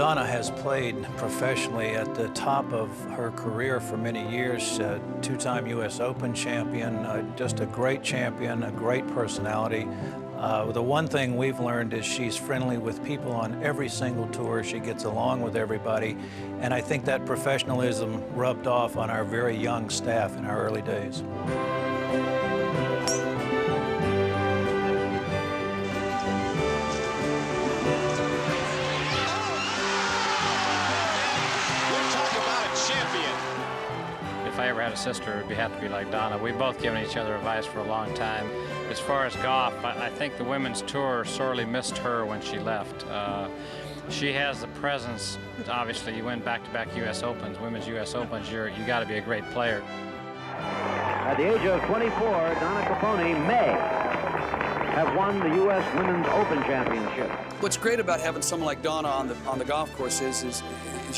Donna has played professionally at the top of her career for many years, two-time U.S. Open champion, just a great champion, a great personality. The one thing we've learned is she's friendly with people on every single tour. She gets along with everybody, and I think that professionalism rubbed off on our very young staff in our early days. If I ever had a sister, it would have to be like Donna. We've both given each other advice for a long time. As far as golf, I think the women's tour sorely missed her when she left. She has the presence. Obviously, you win back-to-back U.S. Opens, women's U.S. Opens. You got to be a great player. At the age of 24, Donna Caponi may have won the U.S. Women's Open Championship. What's great about having someone like Donna on the golf course is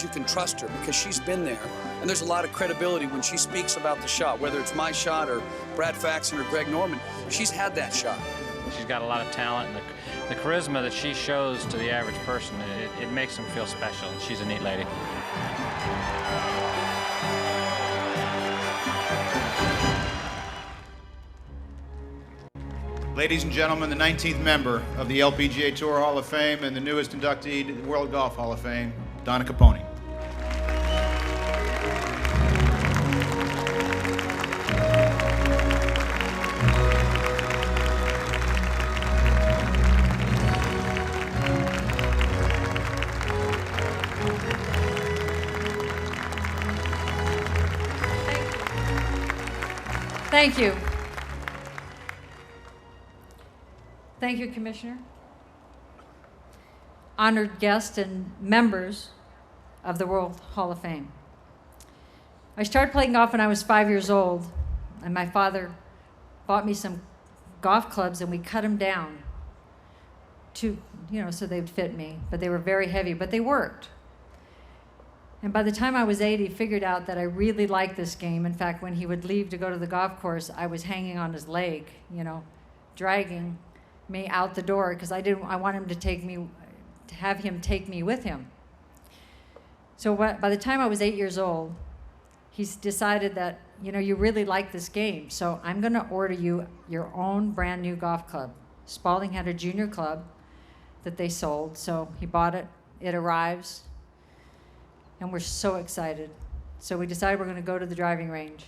you can trust her because she's been there. And there's a lot of credibility when she speaks about the shot, whether it's my shot or Brad Faxon or Greg Norman. She's had that shot. She's got a lot of talent, and the charisma that she shows to the average person, it makes them feel special. She's a neat lady. Ladies and gentlemen, the 19th member of the LPGA Tour Hall of Fame and the newest inductee to the World Golf Hall of Fame, Donna Caponi. Thank you. Thank you, Commissioner. Honored guests and members of the World Hall of Fame. I started playing golf when I was 5 years old, and my father bought me some golf clubs, and we cut them down to, so they'd fit me, but they were very heavy, but they worked. And by the time I was 8, he figured out that I really liked this game. In fact, when he would leave to go to the golf course, I was hanging on his leg, dragging me out the door because I want him to have him take me with him. So by the time I was 8 years old, he's decided that, you really like this game, so I'm going to order you your own brand new golf club. Spalding had a junior club that they sold, so he bought it. It arrives. And we're so excited. So we decided we're going to go to the driving range.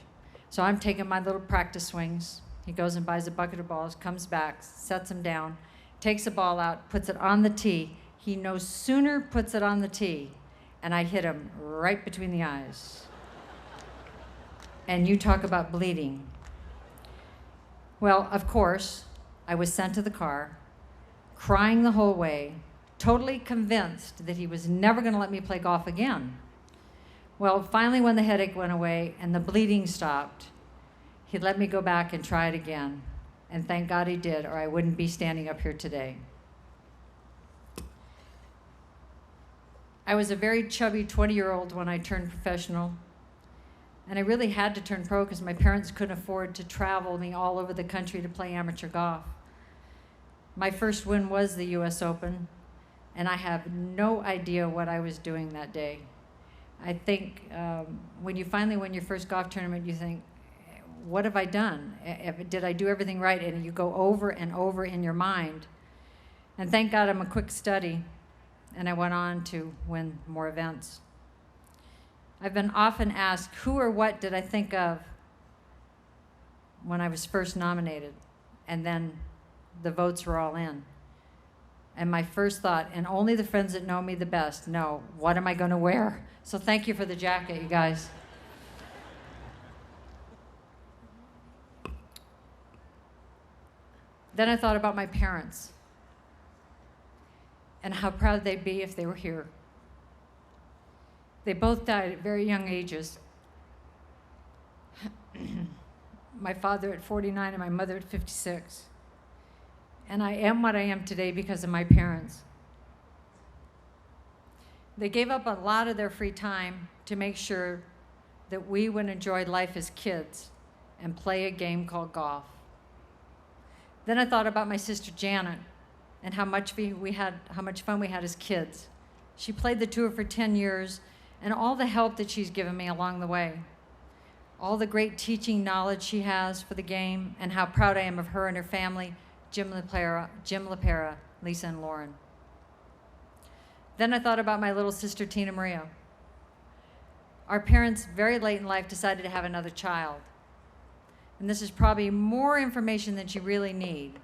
So I'm taking my little practice swings. He goes and buys a bucket of balls, comes back, sets them down, takes the ball out, puts it on the tee. He no sooner puts it on the tee, and I hit him right between the eyes. And you talk about bleeding. Well, of course, I was sent to the car, crying the whole way, totally convinced that he was never going to let me play golf again. Well, finally, when the headache went away and the bleeding stopped, he let me go back and try it again. And thank God he did, or I wouldn't be standing up here today. I was a very chubby 20-year-old when I turned professional. And I really had to turn pro because my parents couldn't afford to travel me all over the country to play amateur golf. My first win was the U.S. Open. And I have no idea what I was doing that day. I think when you finally win your first golf tournament, you think, what have I done? Did I do everything right? And you go over and over in your mind. And thank God I'm a quick study, and I went on to win more events. I've been often asked, who or what did I think of when I was first nominated? And then the votes were all in. And my first thought, and only the friends that know me the best know, what am I going to wear? So thank you for the jacket, you guys. Then I thought about my parents and how proud they'd be if they were here. They both died at very young ages. My father at 49 and my mother at 56. And I am what I am today because of my parents. They gave up a lot of their free time to make sure that we would enjoy life as kids and play a game called golf. Then I thought about my sister Janet and how much fun we had as kids She played the tour for 10 years, and all the help that she's given me along the way. All the great teaching knowledge she has for the game, and how proud I am of her and her family, Jim LaPera, Lisa, and Lauren. Then I thought about my little sister, Tina Maria. Our parents, very late in life, decided to have another child. And this is probably more information than you really need.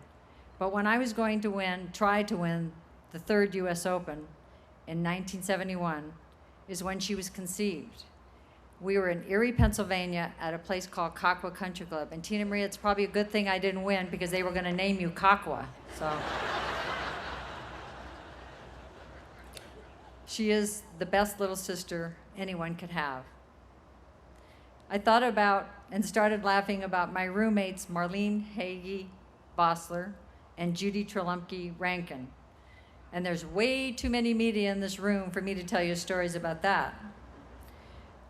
But when I was going to try to win the 3rd US Open in 1971, is when she was conceived. We were in Erie, Pennsylvania at a place called Kakwa Country Club. And Tina Maria, it's probably a good thing I didn't win because they were going to name you Kakwa. So she is the best little sister anyone could have. I thought about and started laughing about my roommates, Marlene Hagee Bossler and Judy Trolumpke Rankin. And there's way too many media in this room for me to tell you stories about that.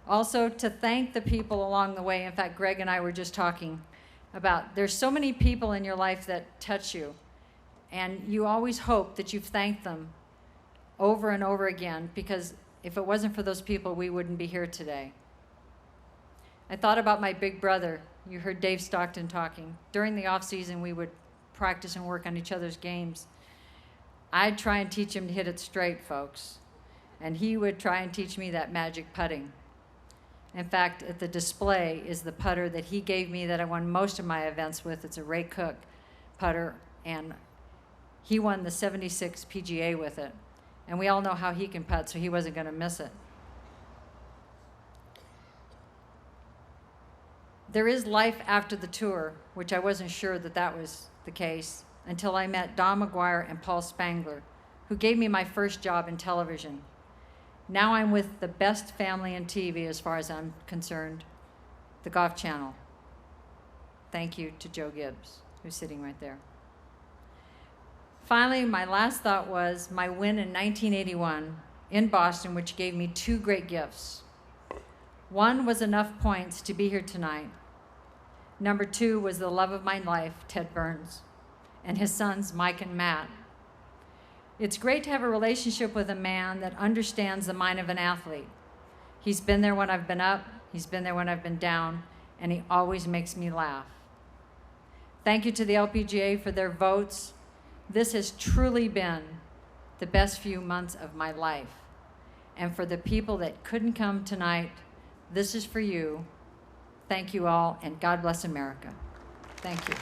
Also, to thank the people along the way. In fact, Greg and I were just talking about there's so many people in your life that touch you, and you always hope that you've thanked them over and over again, because if it wasn't for those people, we wouldn't be here today. I thought about my big brother. You heard Dave Stockton talking. During the off season, we would practice and work on each other's games. I'd try and teach him to hit it straight, folks, and he would try and teach me that magic putting. In fact, at the display is the putter that he gave me that I won most of my events with. It's a Ray Cook putter, and he won the 76 PGA with it. And we all know how he can putt, so he wasn't going to miss it. There is life after the tour, which I wasn't sure that that was the case until I met Don McGuire and Paul Spangler, who gave me my first job in television. Now I'm with the best family in TV as far as I'm concerned, the Golf Channel. Thank you to Joe Gibbs, who's sitting right there. Finally, my last thought was my win in 1981 in Boston, which gave me 2 great gifts. One was enough points to be here tonight. Number 2 was the love of my life, Ted Burns, and his sons, Mike and Matt. It's great to have a relationship with a man that understands the mind of an athlete. He's been there when I've been up, he's been there when I've been down, and he always makes me laugh. Thank you to the LPGA for their votes. This has truly been the best few months of my life. And for the people that couldn't come tonight, this is for you. Thank you all, and God bless America. Thank you.